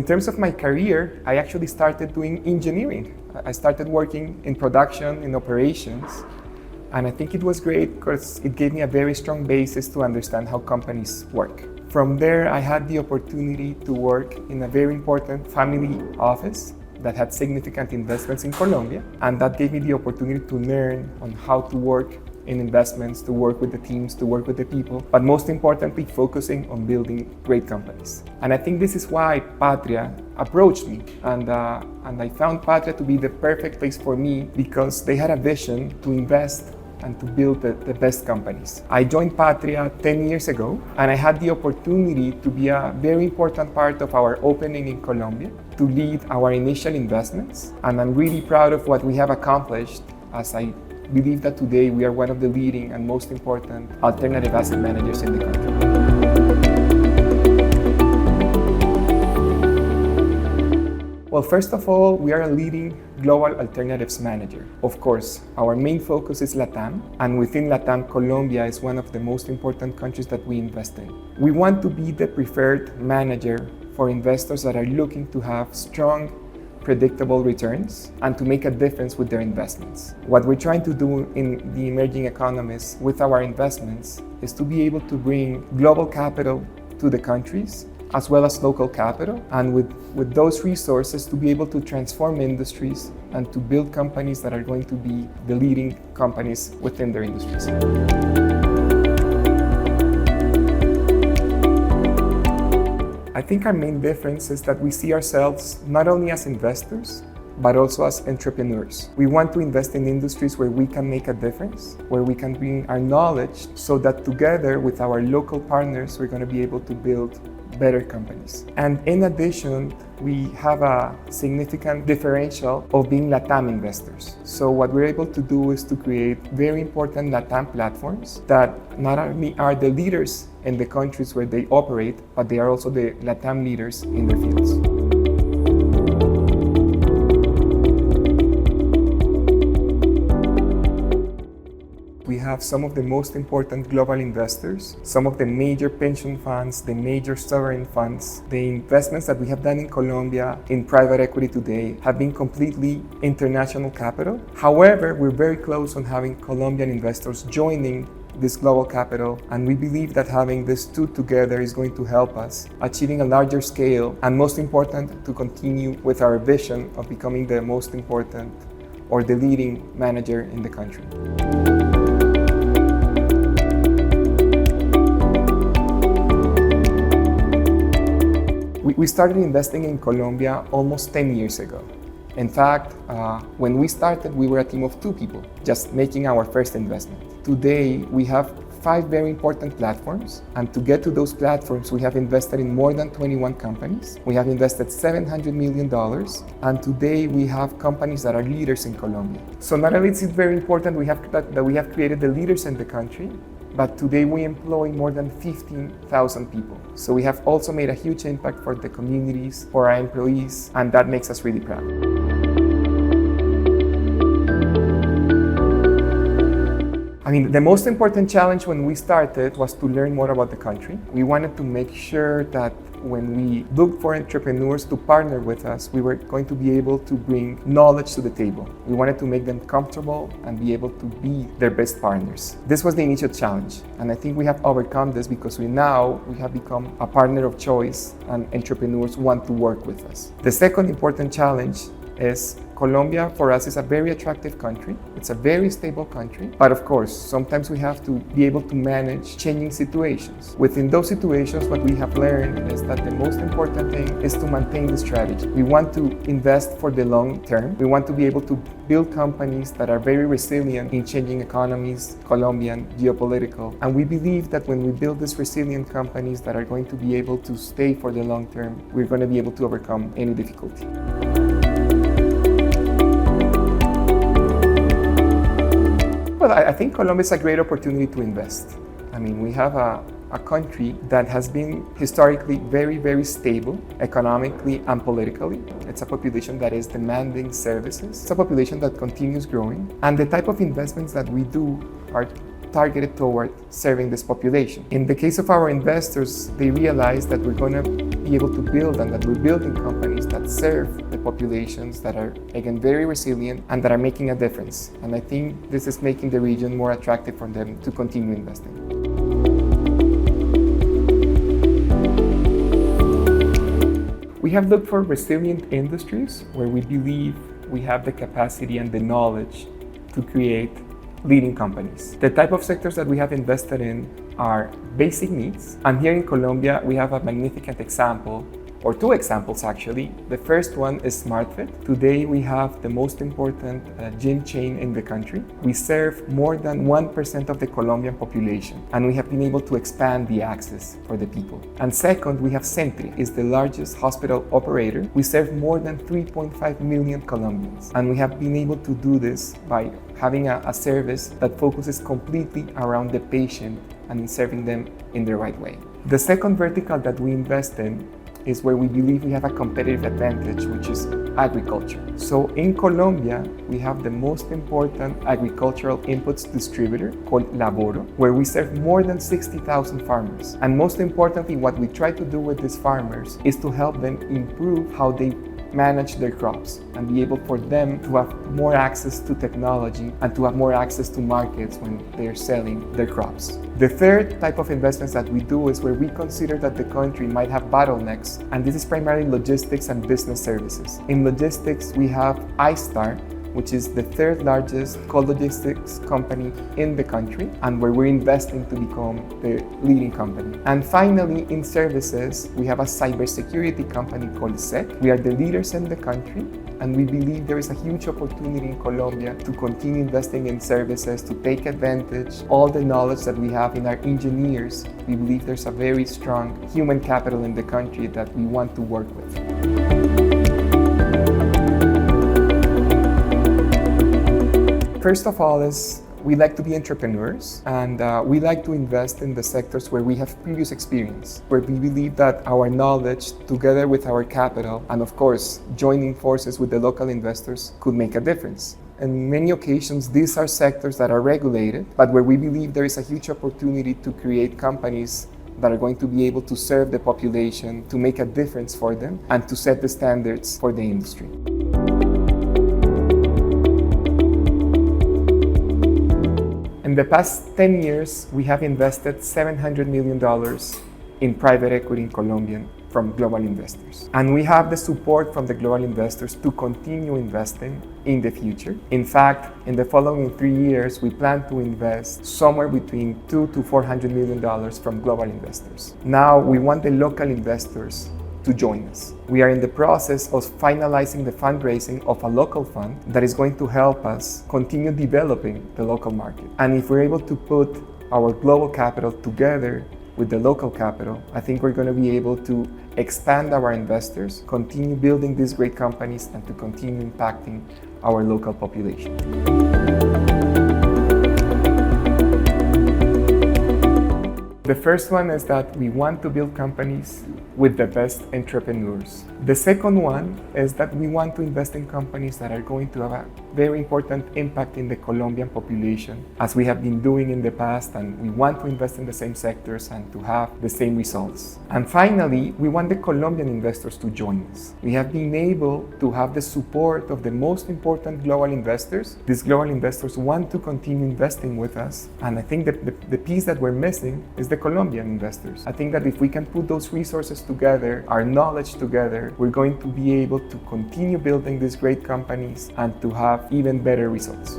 in terms of my career, I actually started doing engineering. I started working in production, in operations, and I think it was great because it gave me a very strong basis to understand how companies work. From there, I had the opportunity to work in a very important family office that had significant investments in Colombia, and that gave me the opportunity to learn on how to work in investments, to work with the teams, to work with the people, but most importantly, focusing on building great companies. And I think this is why Patria approached me, and I found Patria to be the perfect place for me because they had a vision to invest and to build the best companies. I joined Patria 10 years ago, and I had the opportunity to be a very important part of our opening in Colombia, to lead our initial investments, and I'm really proud of what we have accomplished, as I believe that today we are one of the leading and most important alternative asset managers in the country. Well, first of all, we are a leading global alternatives manager. Of course, our main focus is LATAM, and within LATAM, Colombia is one of the most important countries that we invest in. We want to be the preferred manager for investors that are looking to have strong, predictable returns and to make a difference with their investments. What we're trying to do in the emerging economies with our investments is to be able to bring global capital to the countries as well as local capital, and with those resources to be able to transform industries and to build companies that are going to be the leading companies within their industries. I think our main difference is that we see ourselves not only as investors, but also as entrepreneurs. We want to invest in industries where we can make a difference, where we can bring our knowledge so that together with our local partners, we're going to be able to build better companies. And in addition, we have a significant differential of being LATAM investors. So what we're able to do is to create very important LATAM platforms that not only are the leaders in the countries where they operate, but they are also the LATAM leaders in their fields. We have some of the most important global investors, some of the major pension funds, the major sovereign funds. The investments that we have done in Colombia in private equity today have been completely international capital. However, we're very close on having Colombian investors joining this global capital, and we believe that having these two together is going to help us achieving a larger scale, and most important, to continue with our vision of becoming the most important or the leading manager in the country. We started investing in Colombia almost 10 years ago. In fact, when we started, we were a team of 2 people, just making our first investment. Today, we have 5 very important platforms, and to get to those platforms, we have invested in more than 21 companies. We have invested $700 million, and today we have companies that are leaders in Colombia. So not only is it very important that we have created the leaders in the country, but today we employ more than 15,000 people. So we have also made a huge impact for the communities, for our employees, and that makes us really proud. I mean, the most important challenge when we started was to learn more about the country. We wanted to make sure that when we looked for entrepreneurs to partner with us, we were going to be able to bring knowledge to the table. We wanted to make them comfortable and be able to be their best partners. This was the initial challenge, and I think we have overcome this because we have become a partner of choice, and entrepreneurs want to work with us. The second important challenge is Colombia, for us, is a very attractive country. It's a very stable country. But of course, sometimes we have to be able to manage changing situations. Within those situations, what we have learned is that the most important thing is to maintain the strategy. We want to invest for the long term. We want to be able to build companies that are very resilient in changing economies, Colombian, geopolitical. And we believe that when we build these resilient companies that are going to be able to stay for the long term, we're going to be able to overcome any difficulty. Well, I think Colombia is a great opportunity to invest. I mean, we have a country that has been historically very, very stable economically and politically. It's a population that is demanding services. It's a population that continues growing. And the type of investments that we do are targeted toward serving this population. In the case of our investors, they realize that we're going to be able to build and that we're building companies that serve the populations that are, again, very resilient and that are making a difference. And I think this is making the region more attractive for them to continue investing. We have looked for resilient industries where we believe we have the capacity and the knowledge to create leading companies. The type of sectors that we have invested in are basic needs. And here in Colombia, we have a magnificent example, or two examples actually. The first one is SmartFit. Today, we have the most important gym chain in the country. We serve more than 1% of the Colombian population, and we have been able to expand the access for the people. And second, we have Zentria, is the largest hospital operator. We serve more than 3.5 million Colombians, and we have been able to do this by having a service that focuses completely around the patient and in serving them in the right way. The second vertical that we invest in is where we believe we have a competitive advantage, which is agriculture. So in Colombia, we have the most important agricultural inputs distributor called Lavoro, where we serve more than 60,000 farmers. And most importantly, what we try to do with these farmers is to help them improve how they manage their crops and be able for them to have more access to technology and to have more access to markets when they're selling their crops. The third type of investments that we do is where we consider that the country might have bottlenecks, and this is primarily logistics and business services. In logistics, we have iStar, which is the third largest cold logistics company in the country, and where we're investing to become the leading company. And finally, in services, we have a cybersecurity company called SEC. We are the leaders in the country, and we believe there is a huge opportunity in Colombia to continue investing in services, to take advantage all the knowledge that we have in our engineers. We believe there's a very strong human capital in the country that we want to work with. First of all is we like to be entrepreneurs, and we like to invest in the sectors where we have previous experience, where we believe that our knowledge, together with our capital, and of course, joining forces with the local investors, could make a difference. In many occasions, these are sectors that are regulated, but where we believe there is a huge opportunity to create companies that are going to be able to serve the population, to make a difference for them, and to set the standards for the industry. In the past 10 years, we have invested $700 million in private equity in Colombia from global investors. And we have the support from the global investors to continue investing in the future. In fact, in the following 3 years, we plan to invest somewhere between $200 to $400 million from global investors. Now, we want the local investors to join us. We are in the process of finalizing the fundraising of a local fund that is going to help us continue developing the local market. And if we're able to put our global capital together with the local capital, I think we're going to be able to expand our investors, continue building these great companies, and to continue impacting our local population. The first one is that we want to build companies with the best entrepreneurs. The second one is that we want to invest in companies that are going to have a very important impact in the Colombian population, as we have been doing in the past, and we want to invest in the same sectors and to have the same results. And finally, we want the Colombian investors to join us. We have been able to have the support of the most important global investors. These global investors want to continue investing with us, and I think that the piece that we're missing is the Colombian investors. I think that if we can put those resources together, our knowledge together, we're going to be able to continue building these great companies and to have even better results.